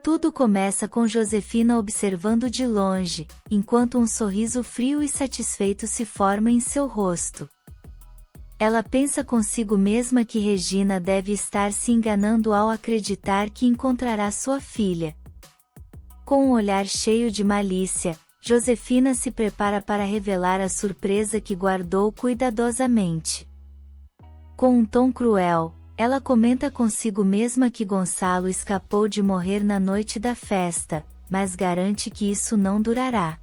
Tudo começa com Josefina observando de longe, enquanto um sorriso frio e satisfeito se forma em seu rosto. Ela pensa consigo mesma que Regina deve estar se enganando ao acreditar que encontrará sua filha. Com um olhar cheio de malícia, Josefina se prepara para revelar a surpresa que guardou cuidadosamente. Com um tom cruel, ela comenta consigo mesma que Gonçalo escapou de morrer na noite da festa, mas garante que isso não durará.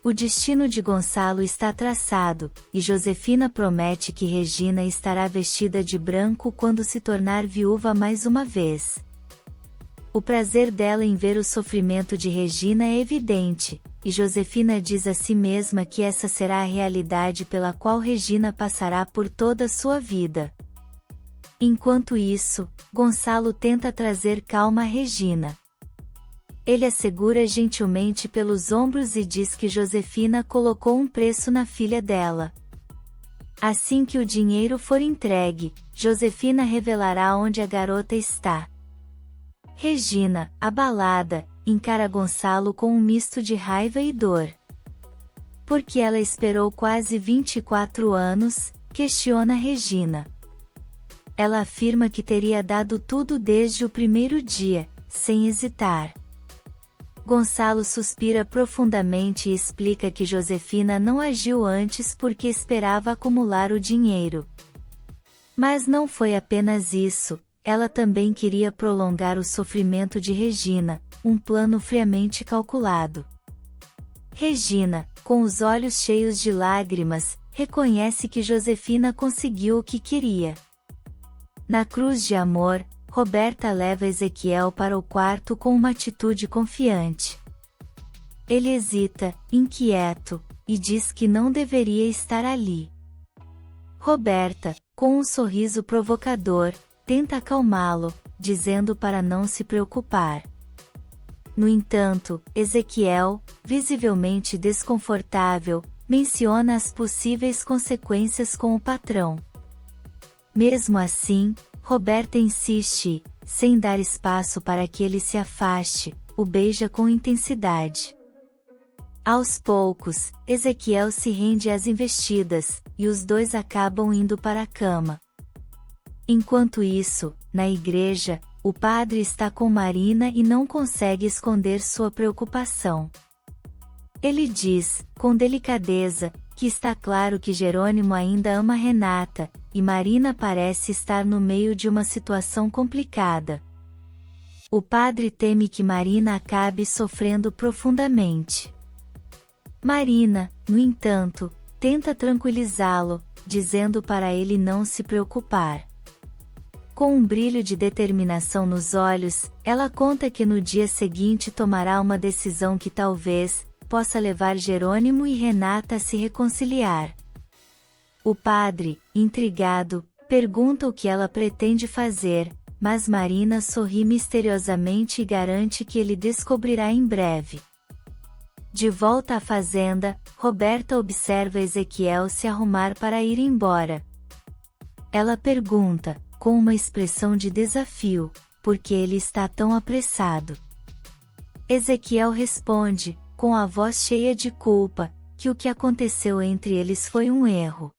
O destino de Gonçalo está traçado, e Josefina promete que Regina estará vestida de branco quando se tornar viúva mais uma vez. O prazer dela em ver o sofrimento de Regina é evidente, e Josefina diz a si mesma que essa será a realidade pela qual Regina passará por toda a sua vida. Enquanto isso, Gonçalo tenta trazer calma a Regina. Ele a segura gentilmente pelos ombros e diz que Josefina colocou um preço na filha dela. Assim que o dinheiro for entregue, Josefina revelará onde a garota está. Regina, abalada, encara Gonçalo com um misto de raiva e dor. Porque ela esperou quase 24 anos, questiona Regina. Ela afirma que teria dado tudo desde o primeiro dia, sem hesitar. Gonçalo suspira profundamente e explica que Josefina não agiu antes porque esperava acumular o dinheiro. Mas não foi apenas isso, ela também queria prolongar o sofrimento de Regina, um plano friamente calculado. Regina, com os olhos cheios de lágrimas, reconhece que Josefina conseguiu o que queria. Na cruz de amor, Roberta leva Ezequiel para o quarto com uma atitude confiante. Ele hesita, inquieto, e diz que não deveria estar ali. Roberta, com um sorriso provocador, tenta acalmá-lo, dizendo para não se preocupar. No entanto, Ezequiel, visivelmente desconfortável, menciona as possíveis consequências com o patrão. Mesmo assim, Roberta insiste, sem dar espaço para que ele se afaste, o beija com intensidade. Aos poucos, Ezequiel se rende às investidas, e os dois acabam indo para a cama. Enquanto isso, na igreja, o padre está com Marina e não consegue esconder sua preocupação. Ele diz, com delicadeza, que está claro que Jerônimo ainda ama Renata, e Marina parece estar no meio de uma situação complicada. O padre teme que Marina acabe sofrendo profundamente. Marina, no entanto, tenta tranquilizá-lo, dizendo para ele não se preocupar. Com um brilho de determinação nos olhos, ela conta que no dia seguinte tomará uma decisão que talvez possa levar Jerônimo e Renata a se reconciliar. O padre, intrigado, pergunta o que ela pretende fazer, mas Marina sorri misteriosamente e garante que ele descobrirá em breve. De volta à fazenda, Roberta observa Ezequiel se arrumar para ir embora. Ela pergunta, com uma expressão de desafio, por que ele está tão apressado. Ezequiel responde, com a voz cheia de culpa, que o que aconteceu entre eles foi um erro.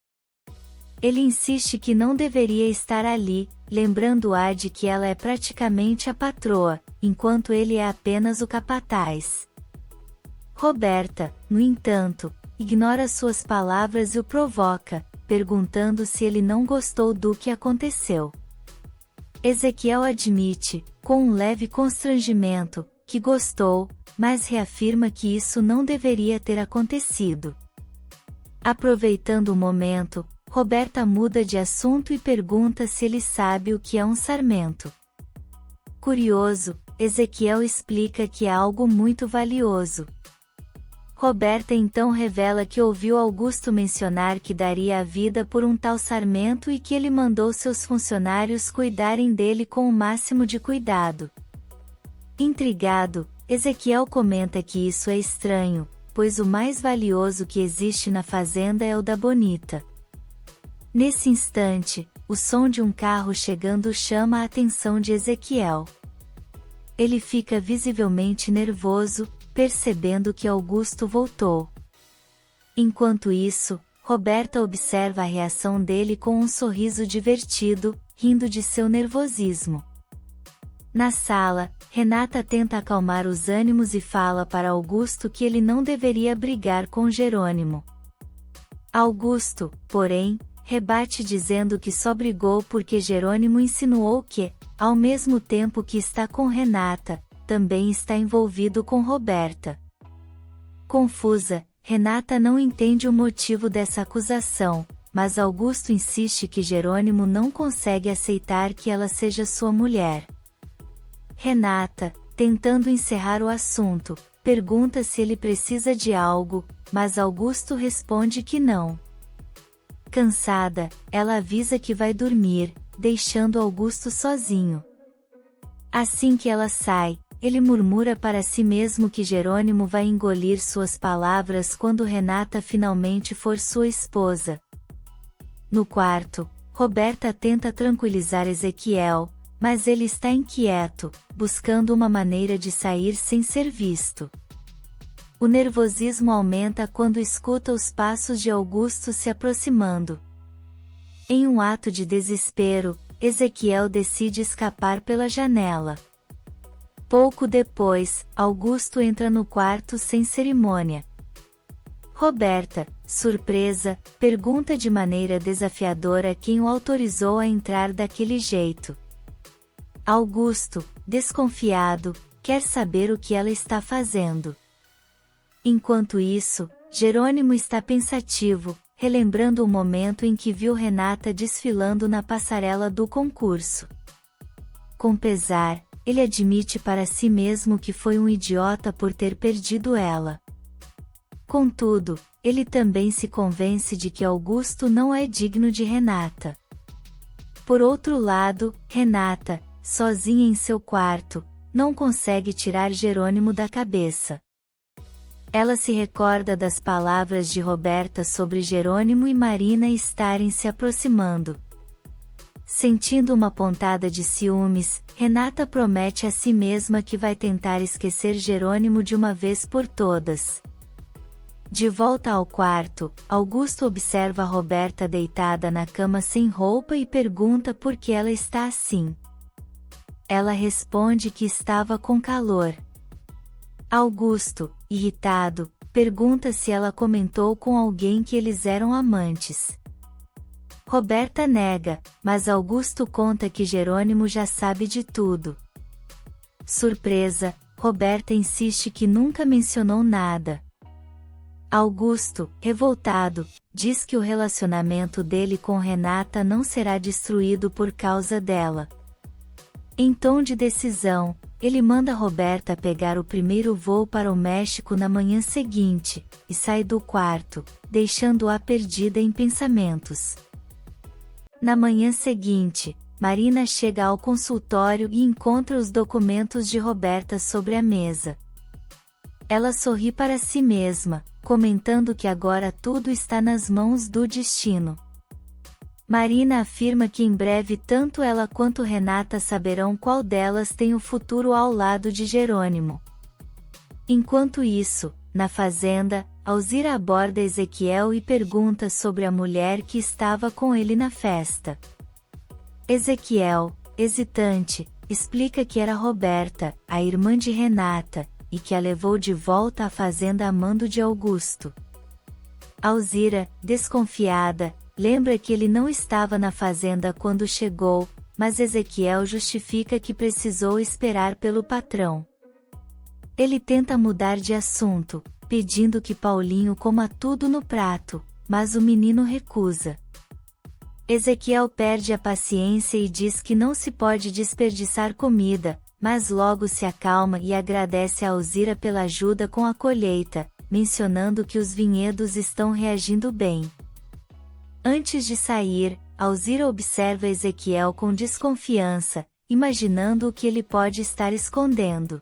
Ele insiste que não deveria estar ali, lembrando-a de que ela é praticamente a patroa, enquanto ele é apenas o capataz. Roberta, no entanto, ignora suas palavras e o provoca, perguntando se ele não gostou do que aconteceu. Ezequiel admite, com um leve constrangimento, que gostou, mas reafirma que isso não deveria ter acontecido. Aproveitando o momento, Roberta muda de assunto e pergunta se ele sabe o que é um sarmento. Curioso, Ezequiel explica que é algo muito valioso. Roberta então revela que ouviu Augusto mencionar que daria a vida por um tal sarmento e que ele mandou seus funcionários cuidarem dele com o máximo de cuidado. Intrigado, Ezequiel comenta que isso é estranho, pois o mais valioso que existe na fazenda é o da Bonita. Nesse instante, o som de um carro chegando chama a atenção de Ezequiel. ele fica visivelmente nervoso, percebendo que Augusto voltou. Enquanto isso, Roberta observa a reação dele com um sorriso divertido, rindo de seu nervosismo. Na sala, Renata tenta acalmar os ânimos e fala para Augusto que ele não deveria brigar com Jerônimo. Augusto, porém, rebate dizendo que só brigou porque Jerônimo insinuou que, ao mesmo tempo que está com Renata, também está envolvido com Roberta. Confusa, Renata não entende o motivo dessa acusação, mas Augusto insiste que Jerônimo não consegue aceitar que ela seja sua mulher. Renata, tentando encerrar o assunto, pergunta se ele precisa de algo, mas Augusto responde que não. Cansada, ela avisa que vai dormir, deixando Augusto sozinho. Assim que ela sai, ele murmura para si mesmo que Jerônimo vai engolir suas palavras quando Renata finalmente for sua esposa. No quarto, Roberta tenta tranquilizar Ezequiel, mas ele está inquieto, buscando uma maneira de sair sem ser visto. O nervosismo aumenta quando escuta os passos de Augusto se aproximando. Em um ato de desespero, Ezequiel decide escapar pela janela. Pouco depois, Augusto entra no quarto sem cerimônia. Roberta, surpresa, pergunta de maneira desafiadora quem o autorizou a entrar daquele jeito. Augusto, desconfiado, quer saber o que ela está fazendo. Enquanto isso, Jerônimo está pensativo, relembrando o momento em que viu Renata desfilando na passarela do concurso. Com pesar, ele admite para si mesmo que foi um idiota por ter perdido ela. Contudo, ele também se convence de que Augusto não é digno de Renata. Por outro lado, Renata, sozinha em seu quarto, não consegue tirar Jerônimo da cabeça. Ela se recorda das palavras de Roberta sobre Jerônimo e Marina estarem se aproximando. Sentindo uma pontada de ciúmes, Renata promete a si mesma que vai tentar esquecer Jerônimo de uma vez por todas. De volta ao quarto, Augusto observa Roberta deitada na cama sem roupa e pergunta por que ela está assim. Ela responde que estava com calor. Augusto, irritado, pergunta se ela comentou com alguém que eles eram amantes. Roberta nega, mas Augusto conta que Jerônimo já sabe de tudo. Surpresa, Roberta insiste que nunca mencionou nada. Augusto, revoltado, diz que o relacionamento dele com Renata não será destruído por causa dela. Em tom de decisão, ele manda Roberta pegar o primeiro voo para o México na manhã seguinte, e sai do quarto, deixando-a perdida em pensamentos. Na manhã seguinte, Marina chega ao consultório e encontra os documentos de Roberta sobre a mesa. Ela sorri para si mesma, comentando que agora tudo está nas mãos do destino. Marina afirma que em breve tanto ela quanto Renata saberão qual delas tem o futuro ao lado de Jerônimo. Enquanto isso, na fazenda, Alzira aborda Ezequiel e pergunta sobre a mulher que estava com ele na festa. Ezequiel, hesitante, explica que era Roberta, a irmã de Renata, e que a levou de volta à fazenda a mando de Augusto. Alzira, desconfiada, lembra que ele não estava na fazenda quando chegou, mas Ezequiel justifica que precisou esperar pelo patrão. Ele tenta mudar de assunto, pedindo que Paulinho coma tudo no prato, mas o menino recusa. Ezequiel perde a paciência e diz que não se pode desperdiçar comida, mas logo se acalma e agradece a Alzira pela ajuda com a colheita, mencionando que os vinhedos estão reagindo bem. Antes de sair, Alzira observa Ezequiel com desconfiança, imaginando o que ele pode estar escondendo.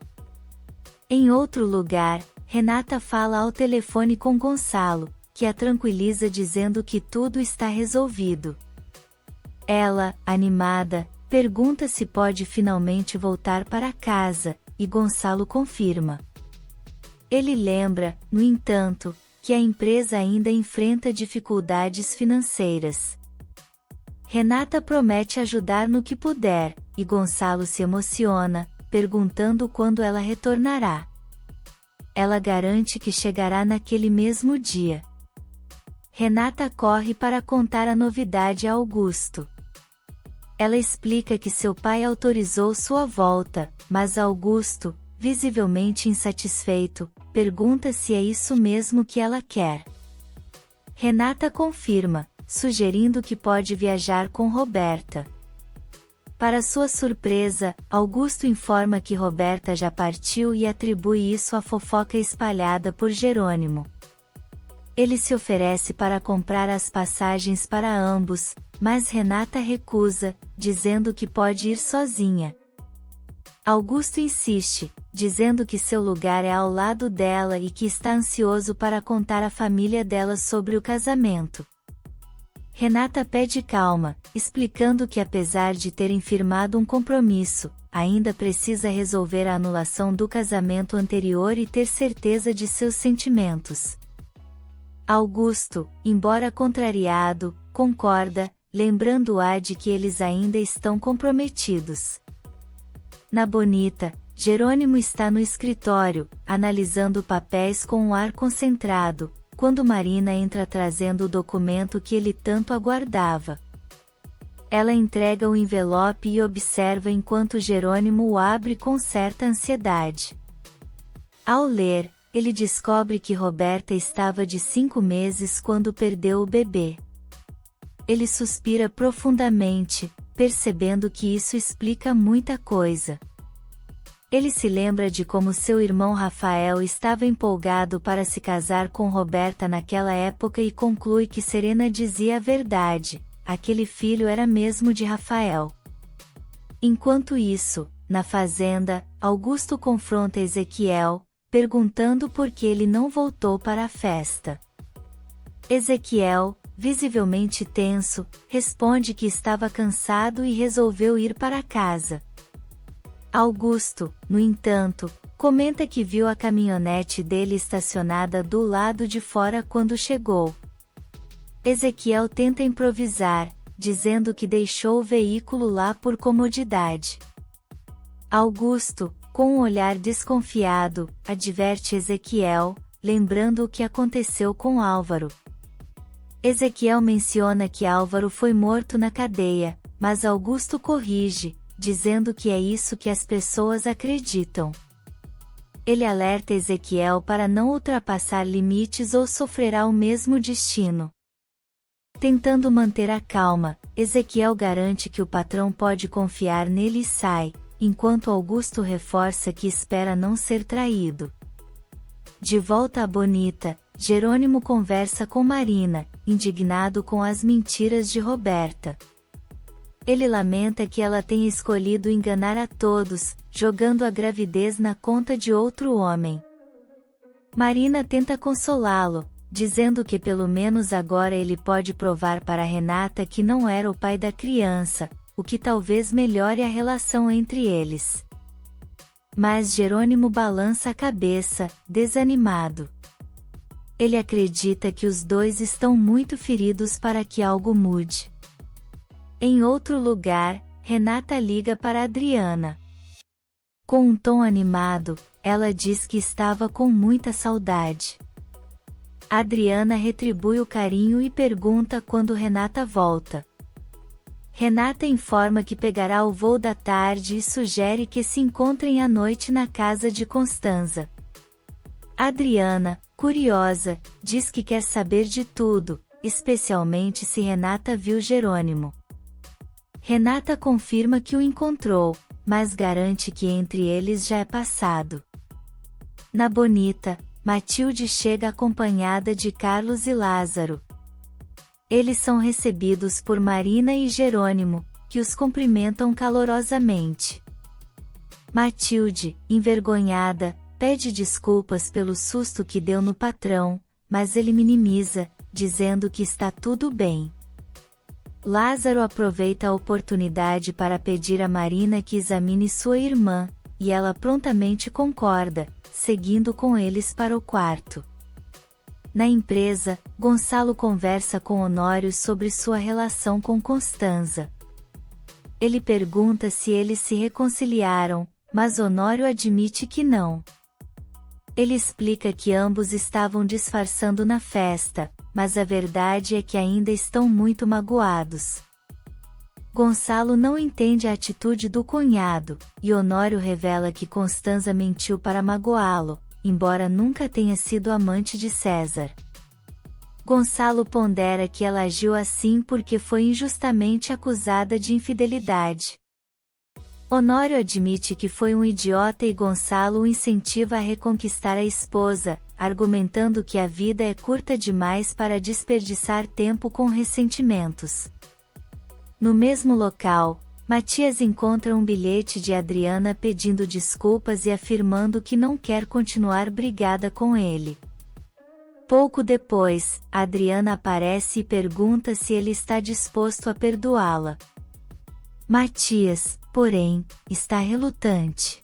Em outro lugar, Renata fala ao telefone com Gonçalo, que a tranquiliza dizendo que tudo está resolvido. Ela, animada, pergunta se pode finalmente voltar para casa, e Gonçalo confirma. Ele lembra, no entanto, que a empresa ainda enfrenta dificuldades financeiras. Renata promete ajudar no que puder, e Gonçalo se emociona, perguntando quando ela retornará. Ela garante que chegará naquele mesmo dia. Renata corre para contar a novidade a Augusto. Ela explica que seu pai autorizou sua volta, mas Augusto, visivelmente insatisfeito, pergunta se é isso mesmo que ela quer. Renata confirma, sugerindo que pode viajar com Roberta. Para sua surpresa, Augusto informa que Roberta já partiu e atribui isso à fofoca espalhada por Jerônimo. Ele se oferece para comprar as passagens para ambos, mas Renata recusa, dizendo que pode ir sozinha. Augusto insiste, dizendo que seu lugar é ao lado dela e que está ansioso para contar à família dela sobre o casamento. Renata pede calma, explicando que apesar de terem firmado um compromisso, ainda precisa resolver a anulação do casamento anterior e ter certeza de seus sentimentos. Augusto, embora contrariado, concorda, lembrando-a de que eles ainda estão comprometidos. Na Bonita, Jerônimo está no escritório, analisando papéis com um ar concentrado, quando Marina entra trazendo o documento que ele tanto aguardava. Ela entrega o envelope e observa enquanto Jerônimo o abre com certa ansiedade. Ao ler, ele descobre que Roberta estava de 5 meses quando perdeu o bebê. Ele suspira profundamente, percebendo que isso explica muita coisa. Ele se lembra de como seu irmão Rafael estava empolgado para se casar com Roberta naquela época e conclui que Serena dizia a verdade, aquele filho era mesmo de Rafael. Enquanto isso, na fazenda, Augusto confronta Ezequiel, perguntando por que ele não voltou para a festa. Ezequiel, visivelmente tenso, responde que estava cansado e resolveu ir para casa. Augusto, no entanto, comenta que viu a caminhonete dele estacionada do lado de fora quando chegou. Ezequiel tenta improvisar, dizendo que deixou o veículo lá por comodidade. Augusto, com um olhar desconfiado, adverte Ezequiel, lembrando o que aconteceu com Álvaro. Ezequiel menciona que Álvaro foi morto na cadeia, mas Augusto corrige, dizendo que é isso que as pessoas acreditam. Ele alerta Ezequiel para não ultrapassar limites ou sofrerá o mesmo destino. Tentando manter a calma, Ezequiel garante que o patrão pode confiar nele e sai, enquanto Augusto reforça que espera não ser traído. De volta à Bonita, Jerônimo conversa com Marina, indignado com as mentiras de Roberta. Ele lamenta que ela tenha escolhido enganar a todos, jogando a gravidez na conta de outro homem. Marina tenta consolá-lo, dizendo que pelo menos agora ele pode provar para Renata que não era o pai da criança, o que talvez melhore a relação entre eles. Mas Jerônimo balança a cabeça, desanimado. Ele acredita que os dois estão muito feridos para que algo mude. Em outro lugar, Renata liga para Adriana. Com um tom animado, ela diz que estava com muita saudade. Adriana retribui o carinho e pergunta quando Renata volta. Renata informa que pegará o voo da tarde e sugere que se encontrem à noite na casa de Constanza. Adriana, curiosa, diz que quer saber de tudo, especialmente se Renata viu Jerônimo. Renata confirma que o encontrou, mas garante que entre eles já é passado. Na Bonita, Matilde chega acompanhada de Carlos e Lázaro. Eles são recebidos por Marina e Jerônimo, que os cumprimentam calorosamente. Matilde, envergonhada, pede desculpas pelo susto que deu no patrão, mas ele minimiza, dizendo que está tudo bem. Lázaro aproveita a oportunidade para pedir a Marina que examine sua irmã, e ela prontamente concorda, seguindo com eles para o quarto. Na empresa, Gonçalo conversa com Honório sobre sua relação com Constanza. Ele pergunta se eles se reconciliaram, mas Honório admite que não. Ele explica que ambos estavam disfarçando na festa, mas a verdade é que ainda estão muito magoados. Gonçalo não entende a atitude do cunhado, e Honório revela que Constanza mentiu para magoá-lo, embora nunca tenha sido amante de César. Gonçalo pondera que ela agiu assim porque foi injustamente acusada de infidelidade. Honório admite que foi um idiota e Gonçalo o incentiva a reconquistar a esposa, argumentando que a vida é curta demais para desperdiçar tempo com ressentimentos. No mesmo local, Matias encontra um bilhete de Adriana pedindo desculpas e afirmando que não quer continuar brigada com ele. Pouco depois, Adriana aparece e pergunta se ele está disposto a perdoá-la. Matias, porém, está relutante.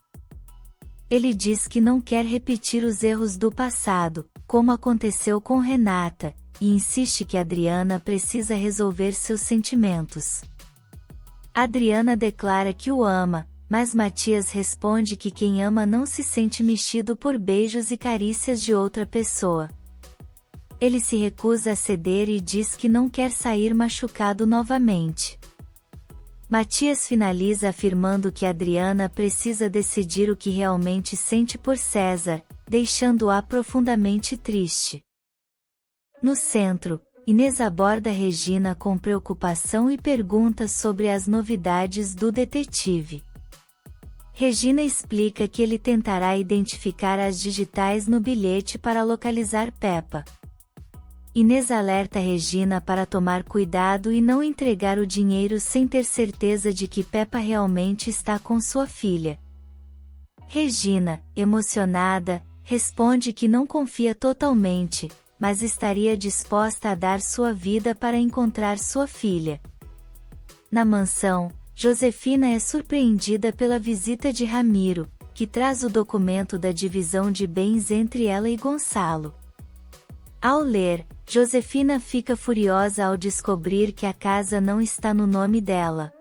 Ele diz que não quer repetir os erros do passado, como aconteceu com Renata, e insiste que Adriana precisa resolver seus sentimentos. Adriana declara que o ama, mas Matias responde que quem ama não se sente mexido por beijos e carícias de outra pessoa. Ele se recusa a ceder e diz que não quer sair machucado novamente. Matias finaliza afirmando que Adriana precisa decidir o que realmente sente por César, deixando-a profundamente triste. No centro, Inês aborda Regina com preocupação e pergunta sobre as novidades do detetive. Regina explica que ele tentará identificar as digitais no bilhete para localizar Peppa. Inês alerta Regina para tomar cuidado e não entregar o dinheiro sem ter certeza de que Peppa realmente está com sua filha. Regina, emocionada, responde que não confia totalmente, mas estaria disposta a dar sua vida para encontrar sua filha. Na mansão, Josefina é surpreendida pela visita de Ramiro, que traz o documento da divisão de bens entre ela e Gonçalo. Ao ler, Josefina fica furiosa ao descobrir que a casa não está no nome dela.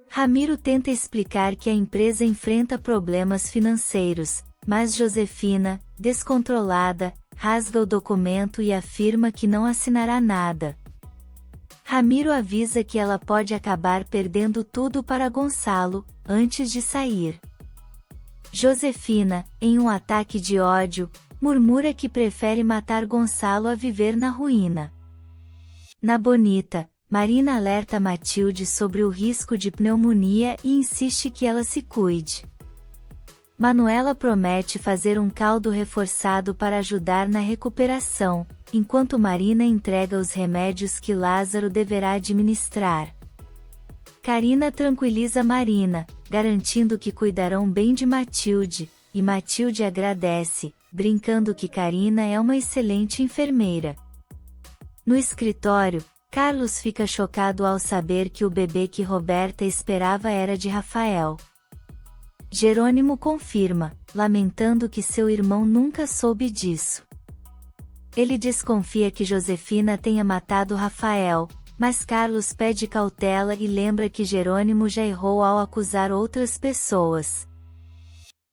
Ramiro tenta explicar que a empresa enfrenta problemas financeiros, mas Josefina, descontrolada, rasga o documento e afirma que não assinará nada. Ramiro avisa que ela pode acabar perdendo tudo para Gonçalo, antes de sair. Josefina, em um ataque de ódio, murmura que prefere matar Gonçalo a viver na ruína. Na Bonita, Marina alerta Matilde sobre o risco de pneumonia e insiste que ela se cuide. Manuela promete fazer um caldo reforçado para ajudar na recuperação, enquanto Marina entrega os remédios que Lázaro deverá administrar. Carina tranquiliza Marina, garantindo que cuidarão bem de Matilde, e Matilde agradece, brincando que Carina é uma excelente enfermeira. No escritório, Carlos fica chocado ao saber que o bebê que Roberta esperava era de Rafael. Jerônimo confirma, lamentando que seu irmão nunca soube disso. Ele desconfia que Josefina tenha matado Rafael, mas Carlos pede cautela e lembra que Jerônimo já errou ao acusar outras pessoas.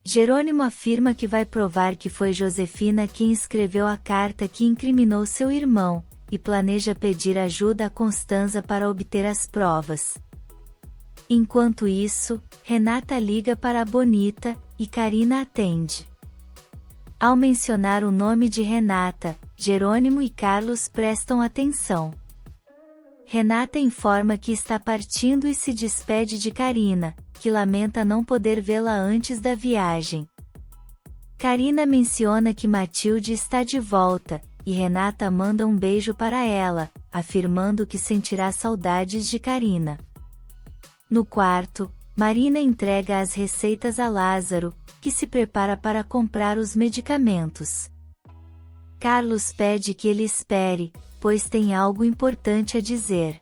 Jerônimo afirma que vai provar que foi Josefina quem escreveu a carta que incriminou seu irmão, e planeja pedir ajuda a Constanza para obter as provas. Enquanto isso, Renata liga para a Bonita, e Carina atende. Ao mencionar o nome de Renata, Jerônimo e Carlos prestam atenção. Renata informa que está partindo e se despede de Carina, que lamenta não poder vê-la antes da viagem. Carina menciona que Matilde está de volta, e Renata manda um beijo para ela, afirmando que sentirá saudades de Carina. No quarto, Marina entrega as receitas a Lázaro, que se prepara para comprar os medicamentos. Carlos pede que ele espere, pois tem algo importante a dizer.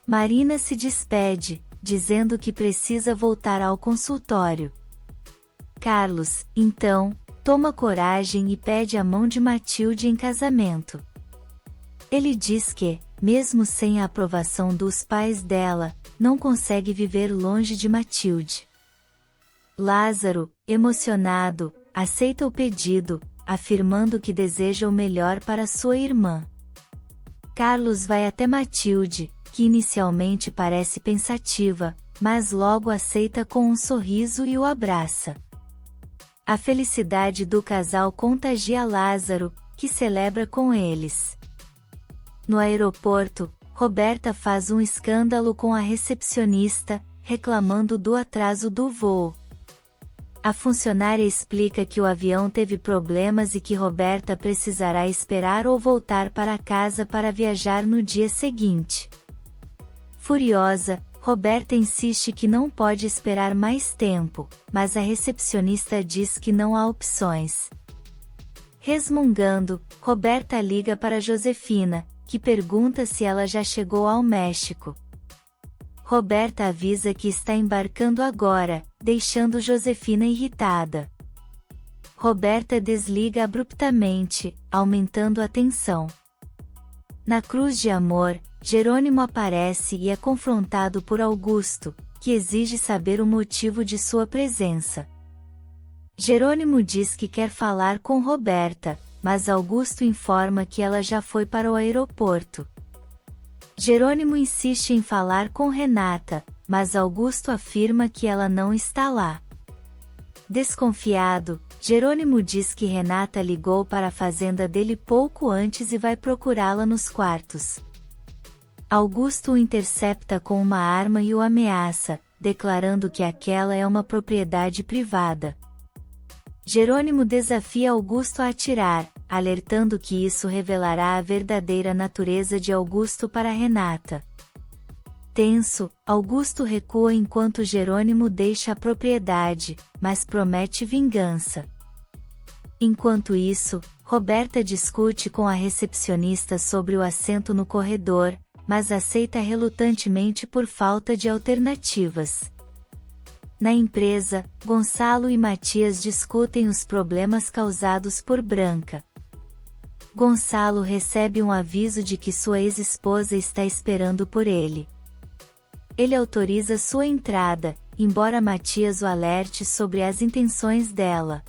Marina se despede, dizendo que precisa voltar ao consultório. Carlos, então, toma coragem e pede a mão de Matilde em casamento. Ele diz que, mesmo sem a aprovação dos pais dela, não consegue viver longe de Matilde. Lázaro, emocionado, aceita o pedido, afirmando que deseja o melhor para sua irmã. Carlos vai até Matilde, que inicialmente parece pensativa, mas logo aceita com um sorriso e o abraça. A felicidade do casal contagia Lázaro, que celebra com eles. No aeroporto, Roberta faz um escândalo com a recepcionista, reclamando do atraso do voo. A funcionária explica que o avião teve problemas e que Roberta precisará esperar ou voltar para casa para viajar no dia seguinte. Furiosa, Roberta insiste que não pode esperar mais tempo, mas a recepcionista diz que não há opções. Resmungando, Roberta liga para Josefina, que pergunta se ela já chegou ao México. Roberta avisa que está embarcando agora, deixando Josefina irritada. Roberta desliga abruptamente, aumentando a tensão. Na cruz de amor, Jerônimo aparece e é confrontado por Augusto, que exige saber o motivo de sua presença. Jerônimo diz que quer falar com Roberta, mas Augusto informa que ela já foi para o aeroporto. Jerônimo insiste em falar com Renata, mas Augusto afirma que ela não está lá. Desconfiado, Jerônimo diz que Renata ligou para a fazenda dele pouco antes e vai procurá-la nos quartos. Augusto o intercepta com uma arma e o ameaça, declarando que aquela é uma propriedade privada. Jerônimo desafia Augusto a atirar, alertando que isso revelará a verdadeira natureza de Augusto para Renata. Tenso, Augusto recua enquanto Jerônimo deixa a propriedade, mas promete vingança. Enquanto isso, Roberta discute com a recepcionista sobre o assento no corredor, mas aceita relutantemente por falta de alternativas. Na empresa, Gonçalo e Matias discutem os problemas causados por Branca. Gonçalo recebe um aviso de que sua ex-esposa está esperando por ele. Ele autoriza sua entrada, embora Matias o alerte sobre as intenções dela.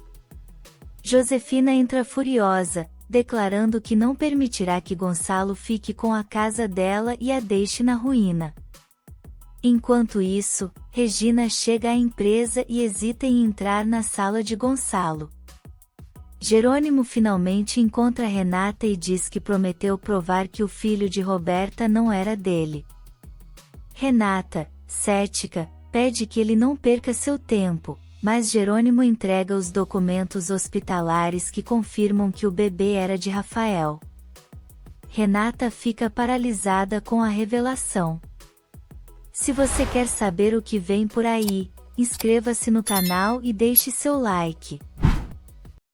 Josefina entra furiosa, declarando que não permitirá que Gonçalo fique com a casa dela e a deixe na ruína. Enquanto isso, Regina chega à empresa e hesita em entrar na sala de Gonçalo. Jerônimo finalmente encontra Renata e diz que prometeu provar que o filho de Roberta não era dele. Renata, cética, pede que ele não perca seu tempo, mas Jerônimo entrega os documentos hospitalares que confirmam que o bebê era de Rafael. Renata fica paralisada com a revelação. Se você quer saber o que vem por aí, inscreva-se no canal e deixe seu like.